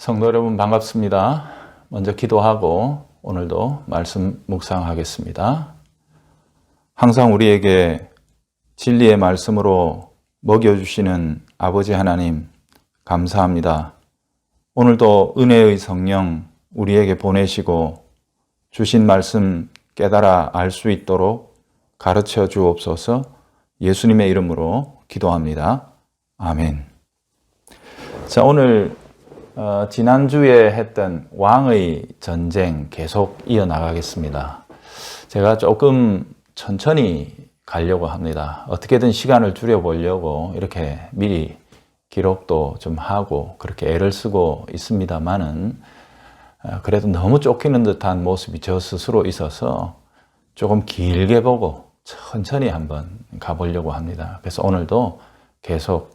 성도 여러분 반갑습니다. 먼저 기도하고 오늘도 말씀 묵상하겠습니다. 항상 우리에게 진리의 말씀으로 먹여주시는 아버지 하나님 감사합니다. 오늘도 은혜의 성령 우리에게 보내시고 주신 말씀 깨달아 알 수 있도록 가르쳐 주옵소서. 예수님의 이름으로 기도합니다. 아멘. 자, 오늘 지난주에 했던 왕의 전쟁 계속 이어나가겠습니다. 제가 조금 천천히 가려고 합니다. 어떻게든 시간을 줄여보려고 이렇게 미리 기록도 좀 하고 그렇게 애를 쓰고 있습니다만은 그래도 너무 쫓기는 듯한 모습이 저 스스로 있어서 조금 길게 보고 천천히 한번 가보려고 합니다. 그래서 오늘도 계속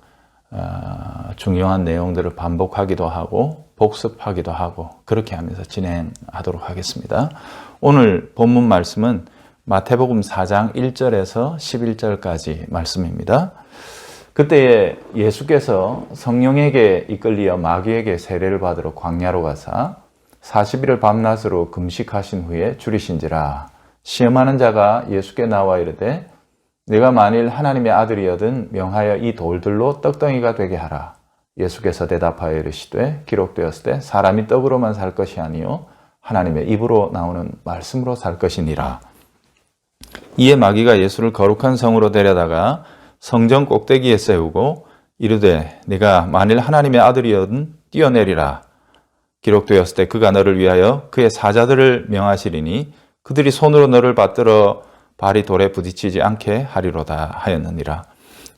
중요한 내용들을 반복하기도 하고 복습하기도 하고 그렇게 하면서 진행하도록 하겠습니다. 오늘 본문 말씀은 마태복음 4장 1절에서 11절까지 말씀입니다. 그때에 예수께서 성령에게 이끌리어 마귀에게 세례를 받으러 광야로 가사 40일을 밤낮으로 금식하신 후에 줄이신지라. 시험하는 자가 예수께 나와 이르되 네가 만일 하나님의 아들이여든 명하여 이 돌들로 떡덩이가 되게 하라. 예수께서 대답하여 이르시되 기록되었을 때 사람이 떡으로만 살 것이 아니요 하나님의 입으로 나오는 말씀으로 살 것이니라. 이에 마귀가 예수를 거룩한 성으로 데려다가 성전 꼭대기에 세우고 이르되 네가 만일 하나님의 아들이여든 뛰어내리라. 기록되었을 때 그가 너를 위하여 그의 사자들을 명하시리니 그들이 손으로 너를 받들어 발이 돌에 부딪히지 않게 하리로다 하였느니라.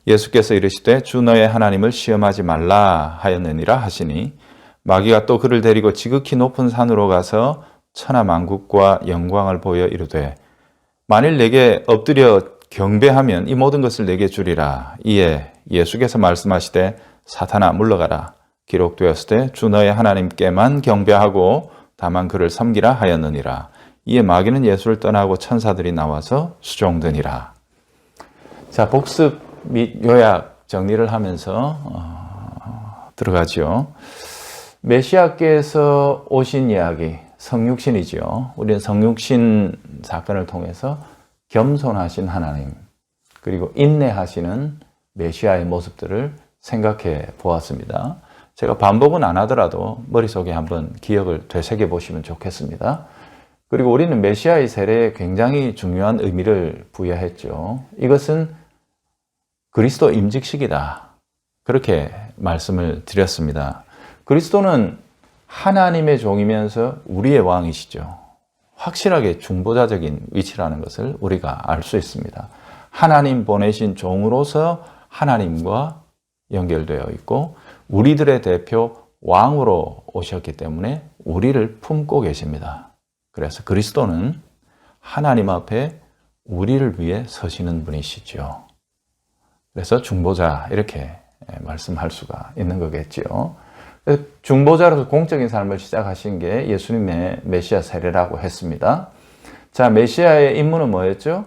예수께서 이르시되 주 너의 하나님을 시험하지 말라 하였느니라 하시니 마귀가 또 그를 데리고 지극히 높은 산으로 가서 천하만국과 영광을 보여 이르되 만일 내게 엎드려 경배하면 이 모든 것을 내게 주리라. 이에 예수께서 말씀하시되 사탄아 물러가라. 기록되었을 때 주 너의 하나님께만 경배하고 다만 그를 섬기라 하였느니라. 이에 마귀는 예수를 떠나고 천사들이 나와서 수종드니라. 자, 복습 및 요약 정리를 하면서 들어가죠. 메시아께서 오신 이야기, 성육신이죠. 우리는 성육신 사건을 통해서 겸손하신 하나님, 그리고 인내하시는 메시아의 모습들을 생각해 보았습니다. 제가 반복은 안 하더라도 머릿속에 한번 기억을 되새겨 보시면 좋겠습니다. 그리고 우리는 메시아의 세례에 굉장히 중요한 의미를 부여했죠. 이것은 그리스도 임직식이다. 그렇게 말씀을 드렸습니다. 그리스도는 하나님의 종이면서 우리의 왕이시죠. 확실하게 중보자적인 위치라는 것을 우리가 알 수 있습니다. 하나님 보내신 종으로서 하나님과 연결되어 있고 우리들의 대표 왕으로 오셨기 때문에 우리를 품고 계십니다. 그래서 그리스도는 하나님 앞에 우리를 위해 서시는 분이시죠. 그래서 중보자 이렇게 말씀할 수가 있는 거겠죠. 중보자로서 공적인 삶을 시작하신 게 예수님의 메시아 세례라고 했습니다. 자, 메시아의 임무는 뭐였죠?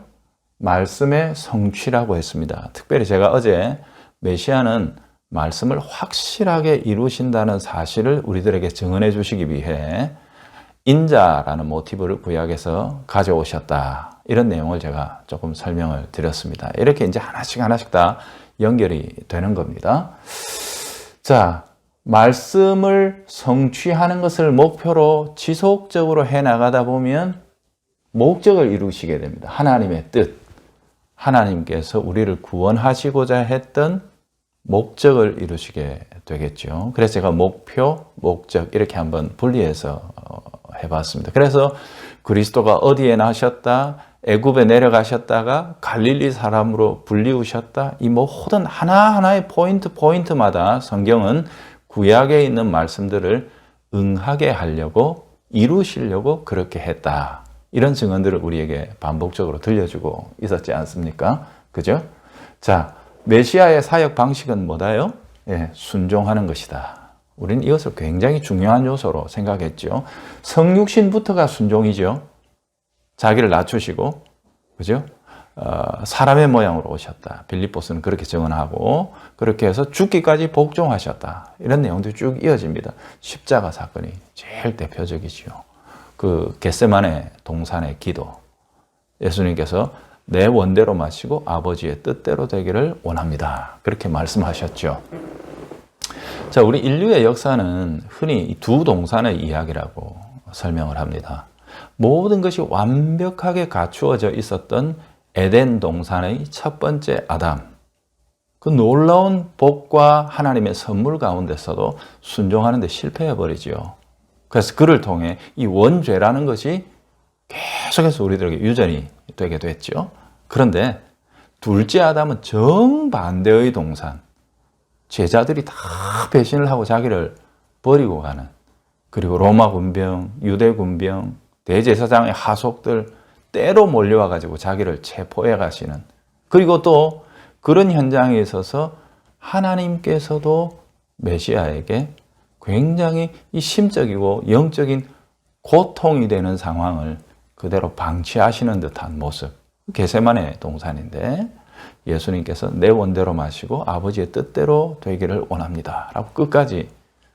말씀의 성취라고 했습니다. 특별히 제가 어제 메시아는 말씀을 확실하게 이루신다는 사실을 우리들에게 증언해 주시기 위해 인자라는 모티브를 구약에서 가져오셨다. 이런 내용을 제가 조금 설명을 드렸습니다. 이렇게 이제 하나씩 다 연결이 되는 겁니다. 자, 말씀을 성취하는 것을 목표로 지속적으로 해 나가다 보면 목적을 이루시게 됩니다. 하나님의 뜻. 하나님께서 우리를 구원하시고자 했던 목적을 이루시게 되겠죠. 그래서 제가 목표, 목적 이렇게 한번 분리해서 해봤습니다. 그래서 그리스도가 어디에 나셨다, 애굽에 내려가셨다가 갈릴리 사람으로 불리우셨다, 이 모든 하나하나의 포인트마다 성경은 구약에 있는 말씀들을 응하게 하려고 이루시려고 그렇게 했다. 이런 증언들을 우리에게 반복적으로 들려주고 있었지 않습니까? 그죠? 자, 메시아의 사역 방식은 뭐다요? 예, 순종하는 것이다. 우리는 이것을 굉장히 중요한 요소로 생각했죠. 성육신부터가 순종이죠. 자기를 낮추시고, 그죠? 사람의 모양으로 오셨다. 빌립보서는 그렇게 증언하고 그렇게 해서 죽기까지 복종하셨다. 이런 내용들이 쭉 이어집니다. 십자가 사건이 제일 대표적이지요. 그 겟세마네 동산의 기도. 예수님께서 내 원대로 마시고 아버지의 뜻대로 되기를 원합니다. 그렇게 말씀하셨죠. 자, 우리 인류의 역사는 흔히 두 동산의 이야기라고 설명을 합니다. 모든 것이 완벽하게 갖추어져 있었던 에덴 동산의 첫 번째 아담. 그 놀라운 복과 하나님의 선물 가운데서도 순종하는 데 실패해버리지요. 그래서 그를 통해 이 원죄라는 것이 계속해서 우리들에게 유전이 되게 됐죠. 그런데 둘째 아담은 정반대의 동산. 제자들이 다 배신을 하고 자기를 버리고 가는, 그리고 로마 군병, 유대 군병, 대제사장의 하속들 때로 몰려와 가지고 자기를 체포해 가시는, 그리고 또 그런 현장에 있어서 하나님께서도 메시아에게 굉장히 이 심적이고 영적인 고통이 되는 상황을 그대로 방치하시는 듯한 모습. 겟세마네 동산인데 예수님께서 내 원대로 마시고 아버지의 뜻대로 되기를 원합니다 라고 끝까지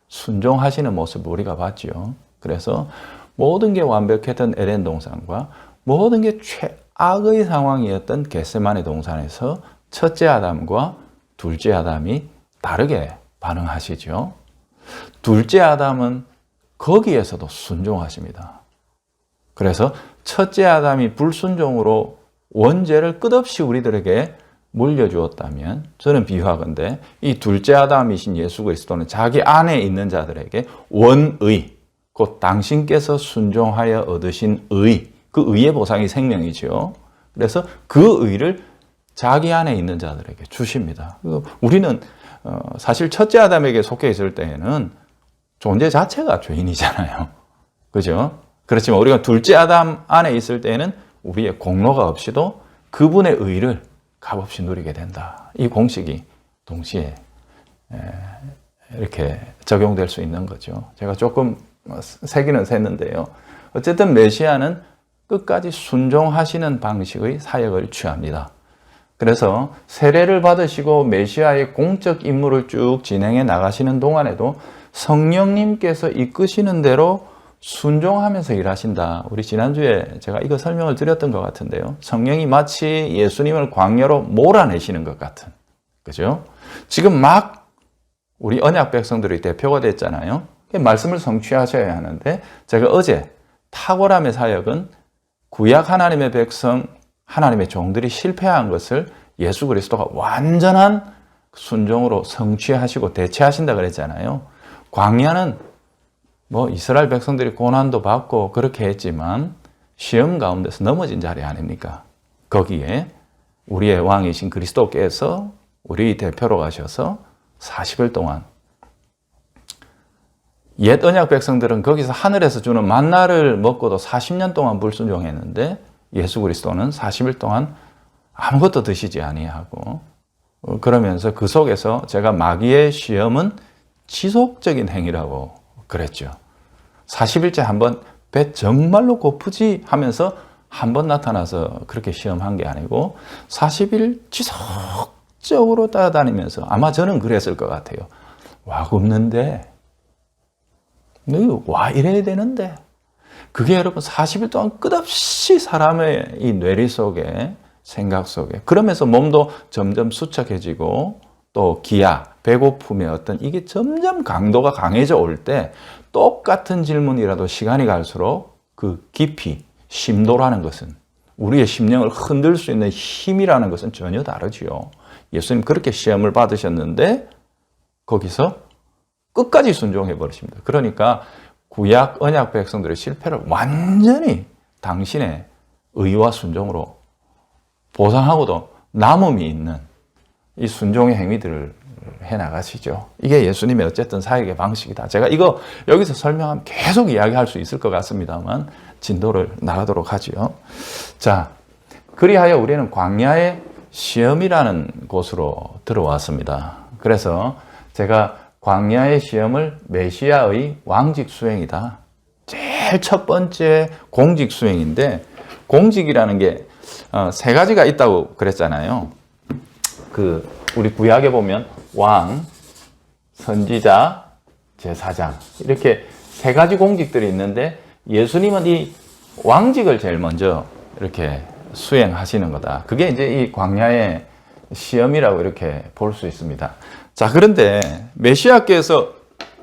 순종하시는 모습을 우리가 봤죠. 그래서 모든 게 완벽했던 에덴 동산과 모든 게 최악의 상황이었던 겟세마네 동산에서 첫째 아담과 둘째 아담이 다르게 반응하시죠. 둘째 아담은 거기에서도 순종하십니다. 그래서 첫째 아담이 불순종으로 원죄를 끝없이 우리들에게 물려주었다면, 저는 비유하건대 이 둘째 아담이신 예수 그리스도는 자기 안에 있는 자들에게 원의, 곧 당신께서 순종하여 얻으신 의, 그 의의 보상이 생명이죠. 그래서 그 의를 자기 안에 있는 자들에게 주십니다. 우리는 사실 첫째 아담에게 속해 있을 때에는 존재 자체가 죄인이잖아요. 그죠? 그렇지만 우리가 둘째 아담 안에 있을 때에는 우리의 공로가 없이도 그분의 의를 값없이 누리게 된다. 이 공식이 동시에 이렇게 적용될 수 있는 거죠. 제가 조금 세기는 샜는데요. 어쨌든 메시아는 끝까지 순종하시는 방식의 사역을 취합니다. 그래서 세례를 받으시고 메시아의 공적 임무를 쭉 진행해 나가시는 동안에도 성령님께서 이끄시는 대로 순종하면서 일하신다. 우리 지난주에 제가 이거 설명을 드렸던 것 같은데요. 성령이 마치 예수님을 광야로 몰아내시는 것 같은. 그죠? 지금 막 우리 언약 백성들의 대표가 됐잖아요. 말씀을 성취하셔야 하는데, 제가 어제 탁월함의 사역은 구약 하나님의 백성, 하나님의 종들이 실패한 것을 예수 그리스도가 완전한 순종으로 성취하시고 대체하신다 그랬잖아요. 광야는 이스라엘 백성들이 고난도 받고 그렇게 했지만 시험 가운데서 넘어진 자리 아닙니까? 거기에 우리의 왕이신 그리스도께서 우리 대표로 가셔서 40일 동안, 옛 언약 백성들은 거기서 하늘에서 주는 만나를 먹고도 40년 동안 불순종했는데 예수 그리스도는 40일 동안 아무것도 드시지 아니하고, 그러면서 그 속에서 제가 마귀의 시험은 지속적인 행위라고 그랬죠. 40일째 한번 배 정말로 고프지 하면서 한번 나타나서 그렇게 시험한 게 아니고 40일 지속적으로 따라다니면서, 아마 저는 그랬을 것 같아요. 와 굶는데, 와 이래야 되는데, 그게 여러분 40일 동안 끝없이 사람의 이 뇌리 속에, 생각 속에, 그러면서 몸도 점점 수척해지고 또 기야, 배고픔의 어떤 이게 점점 강도가 강해져 올 때 똑같은 질문이라도 시간이 갈수록 그 깊이, 심도라는 것은, 우리의 심령을 흔들 수 있는 힘이라는 것은 전혀 다르지요. 예수님 그렇게 시험을 받으셨는데 거기서 끝까지 순종해 버리십니다. 그러니까 구약 언약 백성들의 실패를 완전히 당신의 의와 순종으로 보상하고도 남음이 있는 이 순종의 행위들을 해나가시죠. 이게 예수님의 어쨌든 사역의 방식이다. 제가 이거 여기서 설명하면 계속 이야기할 수 있을 것 같습니다만 진도를 나가도록 하죠. 자, 그리하여 우리는 광야의 시험이라는 곳으로 들어왔습니다. 그래서 제가 광야의 시험을 메시아의 왕직 수행이다. 제일 첫 번째 공직 수행인데, 공직이라는 게 세 가지가 있다고 그랬잖아요. 우리 구약에 보면 왕, 선지자, 제사장 이렇게 세 가지 공직들이 있는데 예수님은 이 왕직을 제일 먼저 이렇게 수행하시는 거다. 그게 이제 이 광야의 시험이라고 이렇게 볼 수 있습니다. 자, 그런데 메시아께서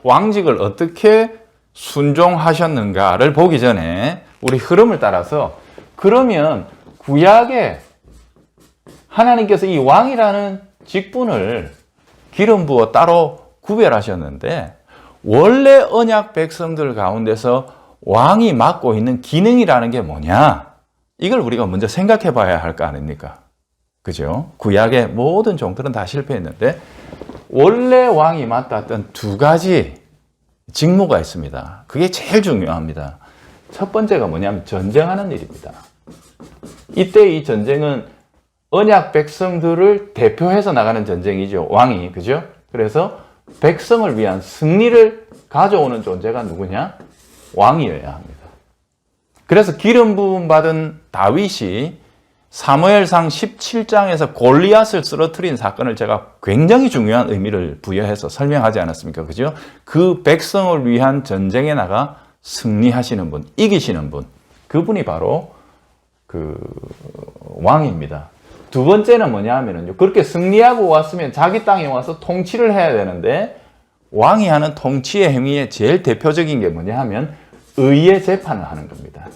왕직을 어떻게 순종하셨는가를 보기 전에 우리 흐름을 따라서 그러면 구약에 하나님께서 이 왕이라는 직분을 기름 부어 따로 구별하셨는데 원래 언약 백성들 가운데서 왕이 맡고 있는 기능이라는 게 뭐냐? 이걸 우리가 먼저 생각해 봐야 할 거 아닙니까? 그죠? 구약의 모든 종들은 다 실패했는데 원래 왕이 맡았던 두 가지 직무가 있습니다. 그게 제일 중요합니다. 첫 번째가 뭐냐면 전쟁하는 일입니다. 이때 이 전쟁은 언약 백성들을 대표해서 나가는 전쟁이죠. 왕이. 그죠? 그래서 백성을 위한 승리를 가져오는 존재가 누구냐? 왕이어야 합니다. 그래서 기름 부음 받은 다윗이 사무엘상 17장에서 골리앗을 쓰러뜨린 사건을 제가 굉장히 중요한 의미를 부여해서 설명하지 않았습니까? 그죠? 그 백성을 위한 전쟁에 나가 승리하시는 분, 이기시는 분, 그분이 바로 그 왕입니다. 두 번째는 뭐냐 하면요. 그렇게 승리하고 왔으면 자기 땅에 와서 통치를 해야 되는데 왕이 하는 통치의 행위의 제일 대표적인 게 뭐냐 하면 의의 재판을 하는 겁니다.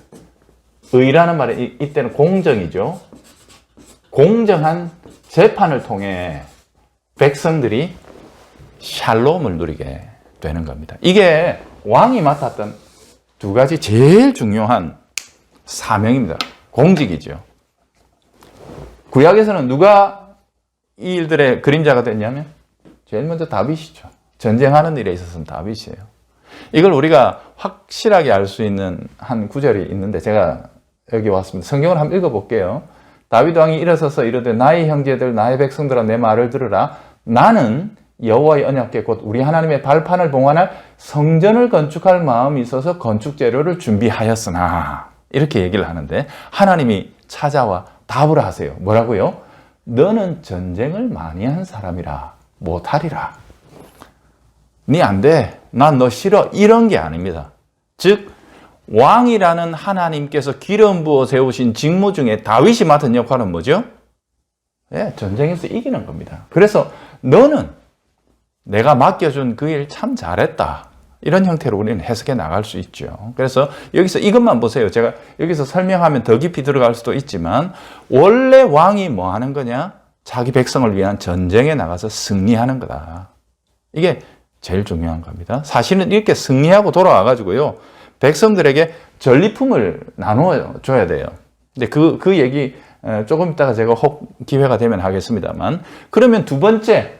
의라는 말은 이때는 공정이죠. 공정한 재판을 통해 백성들이 샬롬을 누리게 되는 겁니다. 이게 왕이 맡았던 두 가지 제일 중요한 사명입니다. 공직이죠. 구약에서는 누가 이 일들의 그림자가 됐냐면 제일 먼저 다윗이죠. 전쟁하는 일에 있어서는 다윗이에요. 이걸 우리가 확실하게 알 수 있는 한 구절이 있는데 제가 여기 왔습니다. 성경을 한번 읽어볼게요. 다윗 왕이 일어서서 이르되 나의 형제들 나의 백성들아 내 말을 들으라. 나는 여호와의 언약궤 곧 우리 하나님의 발판을 봉헌할 성전을 건축할 마음이 있어서 건축 재료를 준비하였으나 이렇게 얘기를 하는데 하나님이 찾아와 답을 하세요. 뭐라고요? 너는 전쟁을 많이 한 사람이라 못하리라. 니 안 돼. 난 너 싫어. 이런 게 아닙니다. 즉 왕이라는 하나님께서 기름 부어 세우신 직무 중에 다윗이 맡은 역할은 뭐죠? 네, 전쟁에서 이기는 겁니다. 그래서 너는 내가 맡겨준 그 일 참 잘했다. 이런 형태로 우리는 해석해 나갈 수 있죠. 그래서 여기서 이것만 보세요. 제가 여기서 설명하면 더 깊이 들어갈 수도 있지만 원래 왕이 뭐 하는 거냐? 자기 백성을 위한 전쟁에 나가서 승리하는 거다. 이게 제일 중요한 겁니다. 사실은 이렇게 승리하고 돌아와가지고요. 백성들에게 전리품을 나눠줘야 돼요. 근데 그 얘기 조금 있다가 제가 혹 기회가 되면 하겠습니다만. 그러면 두 번째,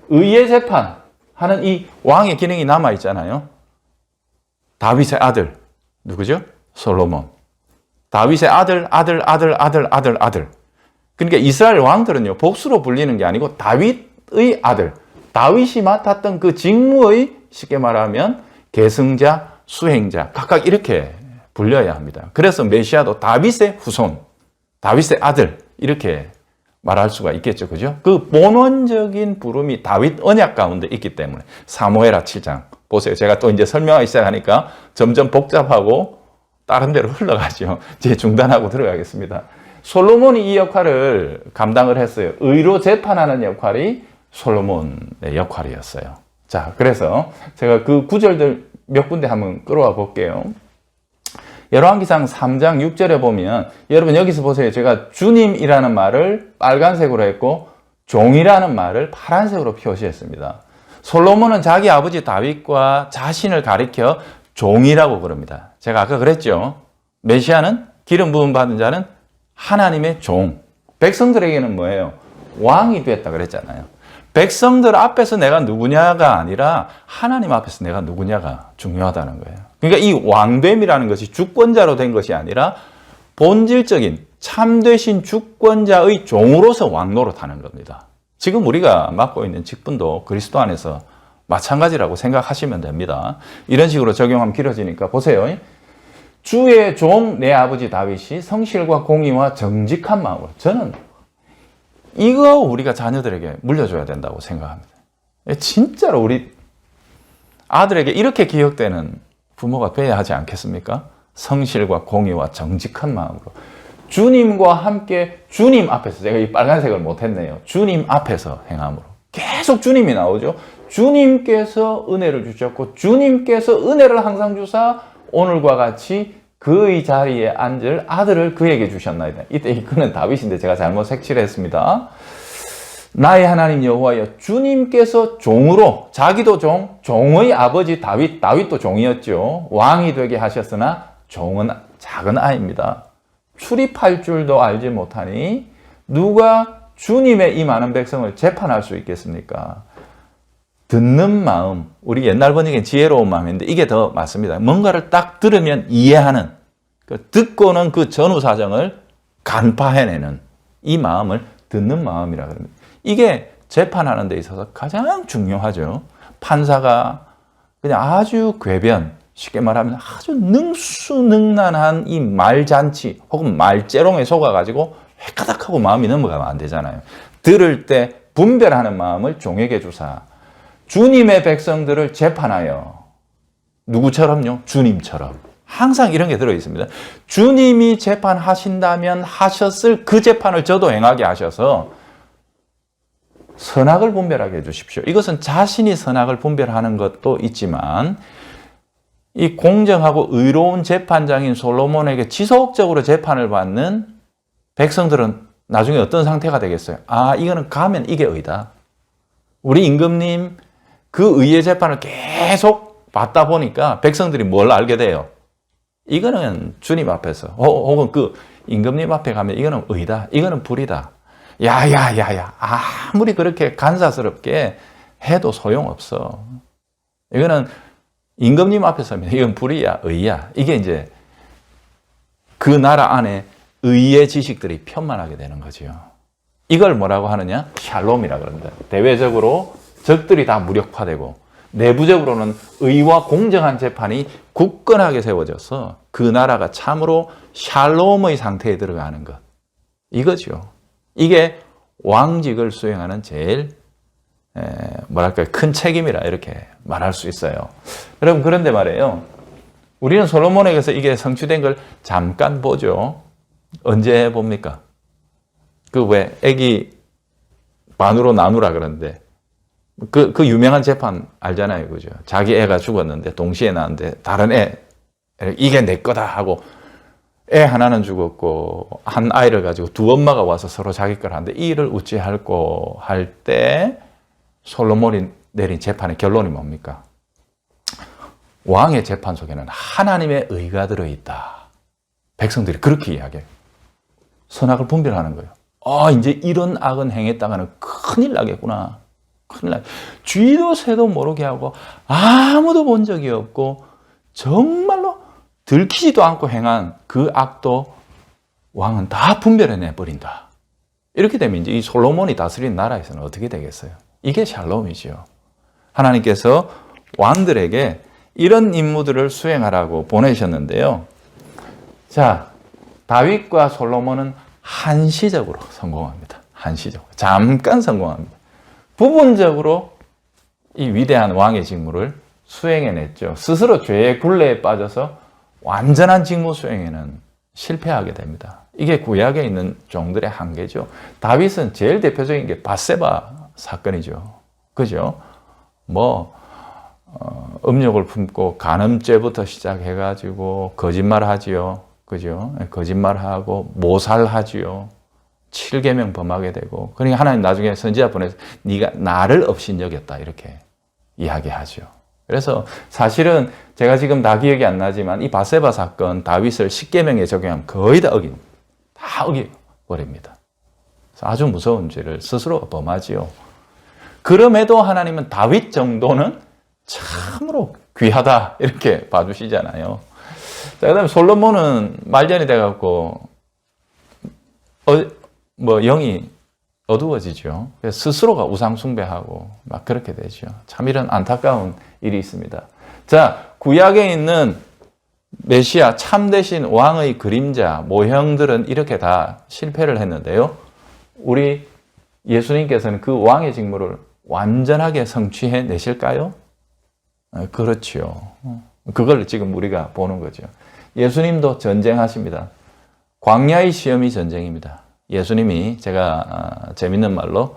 의의 재판 하는 이 왕의 기능이 남아있잖아요. 다윗의 아들. 누구죠? 솔로몬. 다윗의 아들. 그러니까 이스라엘 왕들은요, 복수로 불리는 게 아니고 다윗의 아들. 다윗이 맡았던 그 직무의 쉽게 말하면 계승자, 수행자 각각 이렇게 불려야 합니다. 그래서 메시아도 다윗의 후손, 다윗의 아들 이렇게 말할 수가 있겠죠. 그죠? 그 본원적인 부름이 다윗 언약 가운데 있기 때문에 사무엘하 7장 보세요. 제가 또 이제 설명하기 시작하니까 점점 복잡하고 다른 데로 흘러가죠. 이제 중단하고 들어가겠습니다. 솔로몬이 이 역할을 감당을 했어요. 의로 재판하는 역할이 솔로몬의 역할이었어요. 자, 그래서 제가 그 구절들 몇 군데 한번 끌어와 볼게요. 열왕기상 3장 6절에 보면 여러분 여기서 보세요. 제가 주님이라는 말을 빨간색으로 했고 종이라는 말을 파란색으로 표시했습니다. 솔로몬은 자기 아버지 다윗과 자신을 가리켜 종이라고 부릅니다. 제가 아까 그랬죠. 메시아는 기름 부음 받은 자는 하나님의 종. 백성들에게는 뭐예요? 왕이 됐다 그랬잖아요. 백성들 앞에서 내가 누구냐가 아니라 하나님 앞에서 내가 누구냐가 중요하다는 거예요. 그러니까 이 왕됨이라는 것이 주권자로 된 것이 아니라 본질적인 참되신 주권자의 종으로서 왕 노릇하는 겁니다. 지금 우리가 맡고 있는 직분도 그리스도 안에서 마찬가지라고 생각하시면 됩니다. 이런 식으로 적용하면 길어지니까 보세요. 주의 종 내 아버지 다윗이 성실과 공의와 정직한 마음으로. 저는 이거 우리가 자녀들에게 물려줘야 된다고 생각합니다. 진짜로 우리 아들에게 이렇게 기억되는 부모가 돼야 하지 않겠습니까? 성실과 공의와 정직한 마음으로. 주님과 함께 주님 앞에서, 제가 이 빨간색을 못했네요. 주님 앞에서 행함으로. 계속 주님이 나오죠. 주님께서 은혜를 주셨고 주님께서 은혜를 항상 주사 오늘과 같이 그의 자리에 앉을 아들을 그에게 주셨나이다. 이때 이거는 다윗인데 제가 잘못 색칠했습니다. 나의 하나님 여호와여, 주님께서 종으로, 자기도 종의 아버지 다윗도 종이었죠. 왕이 되게 하셨으나 종은 작은 아이입니다. 출입할 줄도 알지 못하니 누가 주님의 이 많은 백성을 재판할 수 있겠습니까? 듣는 마음, 우리 옛날 번역엔 지혜로운 마음인데 이게 더 맞습니다. 뭔가를 딱 들으면 이해하는, 듣고는 그 전후 사정을 간파해내는 이 마음을 듣는 마음이라 그럽니다. 이게 재판하는 데 있어서 가장 중요하죠. 판사가 그냥 아주 궤변, 쉽게 말하면 아주 능수능란한 이 말잔치 혹은 말재롱에 속아가지고 획가닥하고 마음이 넘어가면 안 되잖아요. 들을 때 분별하는 마음을 종에게 주사 주님의 백성들을 재판하여, 누구처럼요? 주님처럼. 항상 이런 게 들어있습니다. 주님이 재판하신다면 하셨을 그 재판을 저도 행하게 하셔서 선악을 분별하게 해주십시오. 이것은 자신이 선악을 분별하는 것도 있지만 이 공정하고 의로운 재판장인 솔로몬에게 지속적으로 재판을 받는 백성들은 나중에 어떤 상태가 되겠어요? 아, 이거는 가면 이게 의다. 우리 임금님 그 의의 재판을 계속 받다 보니까 백성들이 뭘 알게 돼요? 이거는 주님 앞에서 혹은 그 임금님 앞에 가면 이거는 의다. 이거는 불이다. 야야야야, 아무리 그렇게 간사스럽게 해도 소용없어. 이거는 임금님 앞에 서면 이건 불이야, 의야. 이게 이제 그 나라 안에 의의 지식들이 편만하게 되는 거죠. 이걸 뭐라고 하느냐? 샬롬이라 그럽니다. 대외적으로 적들이 다 무력화되고 내부적으로는 의와 공정한 재판이 굳건하게 세워져서 그 나라가 참으로 샬롬의 상태에 들어가는 것. 이거죠. 이게 왕직을 수행하는 제일 큰 책임이라 이렇게 말할 수 있어요. 여러분, 그런데 말이에요. 우리는 솔로몬에게서 이게 성취된 걸 잠깐 보죠. 언제 봅니까? 그 왜 애기 반으로 나누라 그러는데 그 유명한 재판 알잖아요. 그죠? 자기 애가 죽었는데 동시에 낳았는데 다른 애, 이게 내 거다 하고 애 하나는 죽었고 한 아이를 가지고 두 엄마가 와서 서로 자기 걸 하는데 이 일을 어찌할꼬 할 때 솔로몬이 내린 재판의 결론이 뭡니까? 왕의 재판 속에는 하나님의 의가 들어있다. 백성들이 그렇게 이야기해요. 선악을 분별하는 거예요. 이제 이런 악은 행했다가는 큰일 나겠구나. 큰일 나. 쥐도 새도 모르게 하고 아무도 본 적이 없고 정말로 들키지도 않고 행한 그 악도 왕은 다 분별해내 버린다. 이렇게 되면 이제 이 솔로몬이 다스린 나라에서는 어떻게 되겠어요? 이게 샬롬이죠. 하나님께서 왕들에게 이런 임무들을 수행하라고 보내셨는데요. 자, 다윗과 솔로몬은 한시적으로 성공합니다. 한시적으로. 잠깐 성공합니다. 부분적으로 이 위대한 왕의 직무를 수행해냈죠. 스스로 죄의 굴레에 빠져서 완전한 직무 수행에는 실패하게 됩니다. 이게 구약에 있는 종들의 한계죠. 다윗은 제일 대표적인 게 밧세바 사건이죠. 그죠? 음욕을 품고 간음죄부터 시작해가지고 거짓말하지요. 그죠? 거짓말하고 모살하지요. 7계명 범하게 되고, 그러니까 하나님 나중에 선지자 보내서 네가 나를 업신여겼다 이렇게 이야기하죠. 그래서 사실은 제가 지금 다 기억이 안 나지만 이 밧세바 사건 다윗을 10계명에 적용하면 거의 다 어겨버립니다. 아주 무서운 죄를 스스로 범하지요. 그럼에도 하나님은 다윗 정도는 참으로 귀하다 이렇게 봐주시잖아요. 자, 그다음에 솔로몬은 말년이 돼갖고 영이 어두워지죠. 그래서 스스로가 우상 숭배하고 막 그렇게 되죠. 참 이런 안타까운 일이 있습니다. 자, 구약에 있는 메시아 참되신 왕의 그림자 모형들은 이렇게 다 실패를 했는데요. 우리 예수님께서는 그 왕의 직무를 완전하게 성취해 내실까요? 그렇죠. 그걸 지금 우리가 보는 거죠. 예수님도 전쟁하십니다. 광야의 시험이 전쟁입니다. 예수님이 제가 재밌는 말로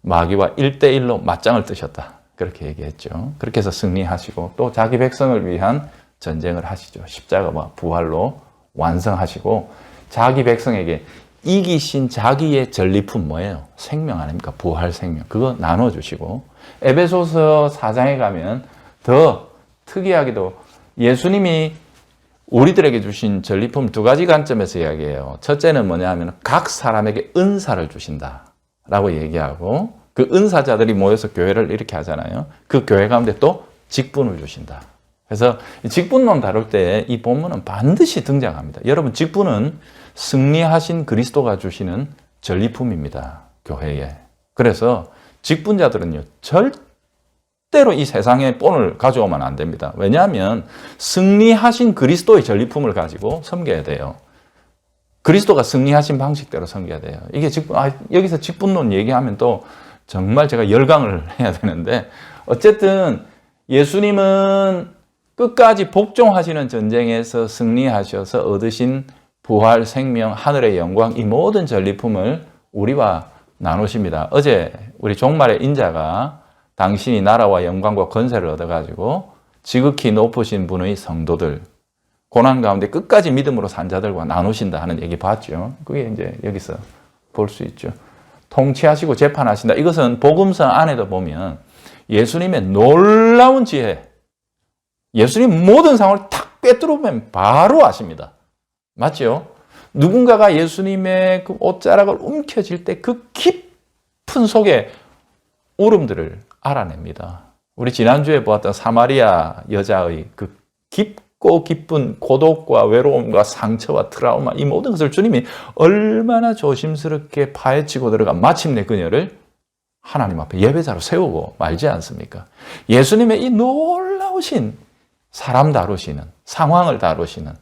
마귀와 1대1로 맞짱을 뜨셨다. 그렇게 얘기했죠. 그렇게 해서 승리하시고 또 자기 백성을 위한 전쟁을 하시죠. 십자가와 부활로 완성하시고 자기 백성에게 이기신 자기의 전리품 뭐예요? 생명 아닙니까? 부활 생명. 그거 나눠주시고 에베소서 4장에 가면 더 특이하게도 예수님이 우리들에게 주신 전리품 두 가지 관점에서 이야기해요. 첫째는 뭐냐 하면 각 사람에게 은사를 주신다라고 얘기하고 그 은사자들이 모여서 교회를 이렇게 하잖아요. 그 교회 가운데 또 직분을 주신다. 그래서 직분론 다룰 때 이 본문은 반드시 등장합니다. 여러분 직분은 승리하신 그리스도가 주시는 전리품입니다. 교회에. 그래서 직분자들은요. 절대로 이 세상에 본을 가져오면 안 됩니다. 왜냐하면 승리하신 그리스도의 전리품을 가지고 섬겨야 돼요. 그리스도가 승리하신 방식대로 섬겨야 돼요. 이게 여기서 직분론 얘기하면 또 정말 제가 열강을 해야 되는데 어쨌든 예수님은 끝까지 복종하시는 전쟁에서 승리하셔서 얻으신 부활, 생명, 하늘의 영광 이 모든 전리품을 우리와 나누십니다. 어제 우리 종말의 인자가 당신이 나라와 영광과 권세를 얻어가지고 지극히 높으신 분의 성도들 고난 가운데 끝까지 믿음으로 산 자들과 나누신다 하는 얘기 봤죠. 그게 이제 여기서 볼 수 있죠. 통치하시고 재판하신다. 이것은 복음서 안에도 보면 예수님의 놀라운 지혜, 예수님 모든 상황을 탁 빼뚫으면 바로 아십니다. 맞죠? 누군가가 예수님의 그 옷자락을 움켜쥘 때 그 깊은 속에 울음들을 알아냅니다. 우리 지난주에 보았던 사마리아 여자의 그 깊고 깊은 고독과 외로움과 상처와 트라우마 이 모든 것을 주님이 얼마나 조심스럽게 파헤치고 들어가 마침내 그녀를 하나님 앞에 예배자로 세우고 말지 않습니까? 예수님의 이 놀라우신 사람 다루시는 상황을 다루시는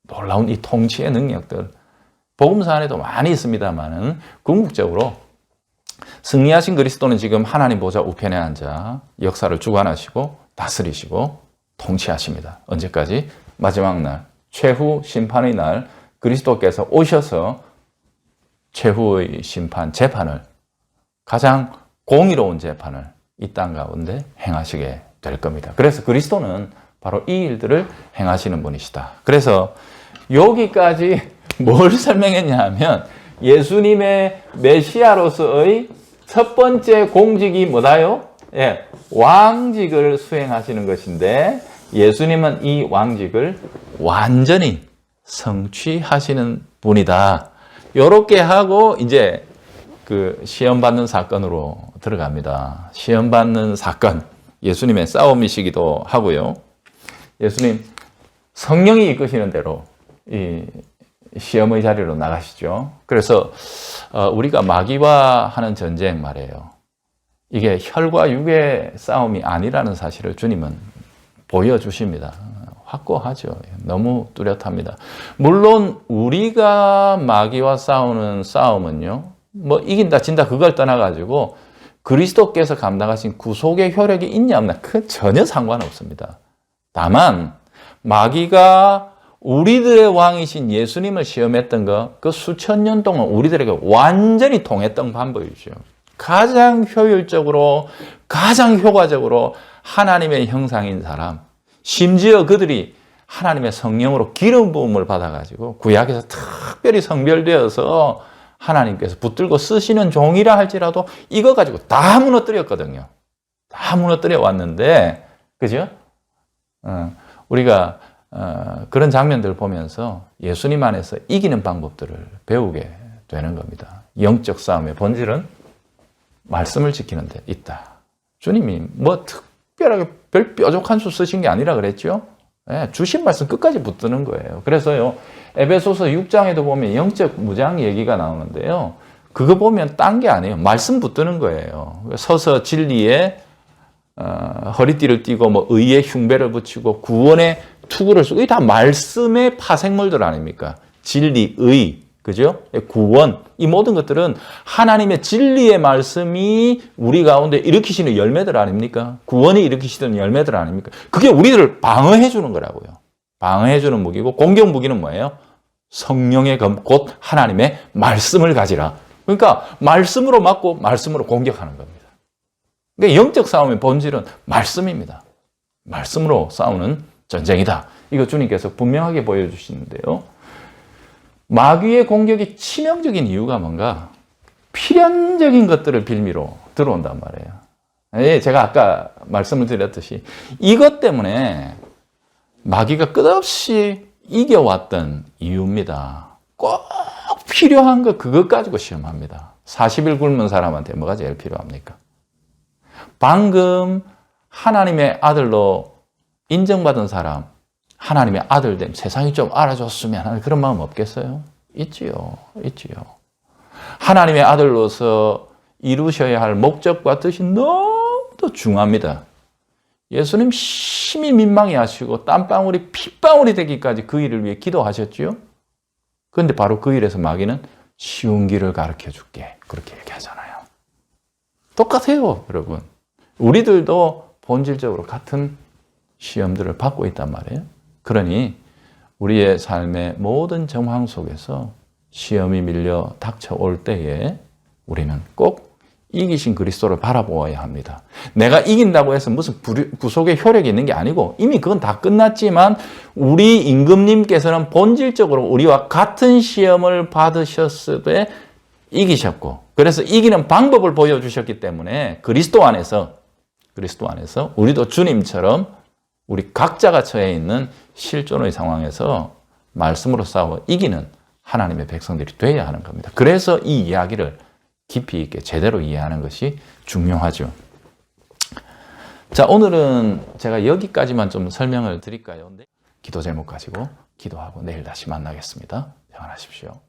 놀라운 이 통치의 능력들 복음서 안에도 많이 있습니다만은 궁극적으로 승리하신 그리스도는 지금 하나님 보좌 우편에 앉아 역사를 주관하시고 다스리시고 통치하십니다. 언제까지? 마지막 날, 최후 심판의 날 그리스도께서 오셔서 최후의 심판, 재판을 가장 공의로운 재판을 이 땅 가운데 행하시게 될 겁니다. 그래서 그리스도는 바로 이 일들을 행하시는 분이시다. 그래서 여기까지 뭘 설명했냐 하면 예수님의 메시아로서의 첫 번째 공직이 뭐다요? 예, 왕직을 수행하시는 것인데 예수님은 이 왕직을 완전히 성취하시는 분이다. 이렇게 하고 이제 그 시험 받는 사건으로 들어갑니다. 시험 받는 사건, 예수님의 싸움이시기도 하고요. 예수님 성령이 이끄시는 대로 이 시험의 자리로 나가시죠. 그래서 우리가 마귀와 하는 전쟁 말이에요. 이게 혈과 육의 싸움이 아니라는 사실을 주님은 보여주십니다. 확고하죠. 너무 뚜렷합니다. 물론 우리가 마귀와 싸우는 싸움은요. 뭐 이긴다 진다 그걸 떠나가지고 그리스도께서 감당하신 구속의 효력이 있냐 없냐 그 전혀 상관없습니다. 다만 마귀가 우리들의 왕이신 예수님을 시험했던 거 그 수천 년 동안 우리들에게 완전히 통했던 방법이죠. 가장 효율적으로 가장 효과적으로 하나님의 형상인 사람 심지어 그들이 하나님의 성령으로 기름 부음을 받아가지고 구약에서 특별히 성별되어서 하나님께서 붙들고 쓰시는 종이라 할지라도 이거 가지고 다 무너뜨렸거든요. 다 무너뜨려 왔는데 그죠? 우리가 그런 장면들을 보면서 예수님 안에서 이기는 방법들을 배우게 되는 겁니다. 영적 싸움의 본질은 말씀을 지키는 데 있다. 주님이 뭐 특별하게 별 뾰족한 수 쓰신 게 아니라 그랬죠? 네, 주신 말씀 끝까지 붙드는 거예요. 그래서요, 에베소서 6장에도 보면 영적 무장 얘기가 나오는데요. 그거 보면 딴 게 아니에요. 말씀 붙드는 거예요. 서서 진리에 허리띠를 띠고 뭐 의의 흉배를 붙이고 구원의 투구를 쓰고 이게 다 말씀의 파생물들 아닙니까? 진리, 의, 그죠? 구원, 이 모든 것들은 하나님의 진리의 말씀이 우리 가운데 일으키시는 열매들 아닙니까? 구원이 일으키시는 열매들 아닙니까? 그게 우리들을 방어해 주는 거라고요. 방어해 주는 무기고 공격 무기는 뭐예요? 성령의 검, 곧 하나님의 말씀을 가지라. 그러니까 말씀으로 맞고 말씀으로 공격하는 겁니다. 그러니까 영적 싸움의 본질은 말씀입니다. 말씀으로 싸우는 전쟁이다. 이거 주님께서 분명하게 보여주시는데요. 마귀의 공격이 치명적인 이유가 뭔가? 필연적인 것들을 빌미로 들어온단 말이에요. 제가 아까 말씀을 드렸듯이 이것 때문에 마귀가 끝없이 이겨왔던 이유입니다. 꼭 필요한 거 그것 가지고 시험합니다. 40일 굶은 사람한테 뭐가 제일 필요합니까? 방금 하나님의 아들로 인정받은 사람, 하나님의 아들됨, 세상이 좀 알아줬으면 하는 그런 마음 없겠어요? 있지요. 하나님의 아들로서 이루셔야 할 목적과 뜻이 너무도 중요합니다. 예수님 심히 민망해 하시고 땀방울이 핏방울이 되기까지 그 일을 위해 기도하셨지요. 그런데 바로 그 일에서 마귀는 쉬운 길을 가르쳐 줄게. 그렇게 얘기하잖아요. 똑같아요, 여러분. 우리들도 본질적으로 같은 시험들을 받고 있단 말이에요. 그러니 우리의 삶의 모든 정황 속에서 시험이 밀려 닥쳐올 때에 우리는 꼭 이기신 그리스도를 바라보아야 합니다. 내가 이긴다고 해서 무슨 구속의 효력이 있는 게 아니고 이미 그건 다 끝났지만 우리 임금님께서는 본질적으로 우리와 같은 시험을 받으셨을 때 이기셨고 그래서 이기는 방법을 보여주셨기 때문에 그리스도 안에서 우리도 주님처럼 우리 각자가 처해 있는 실존의 상황에서 말씀으로 싸워 이기는 하나님의 백성들이 되어야 하는 겁니다. 그래서 이 이야기를 깊이 있게 제대로 이해하는 것이 중요하죠. 자, 오늘은 제가 여기까지만 좀 설명을 드릴까요? 기도 제목 가지고 기도하고 내일 다시 만나겠습니다. 평안하십시오.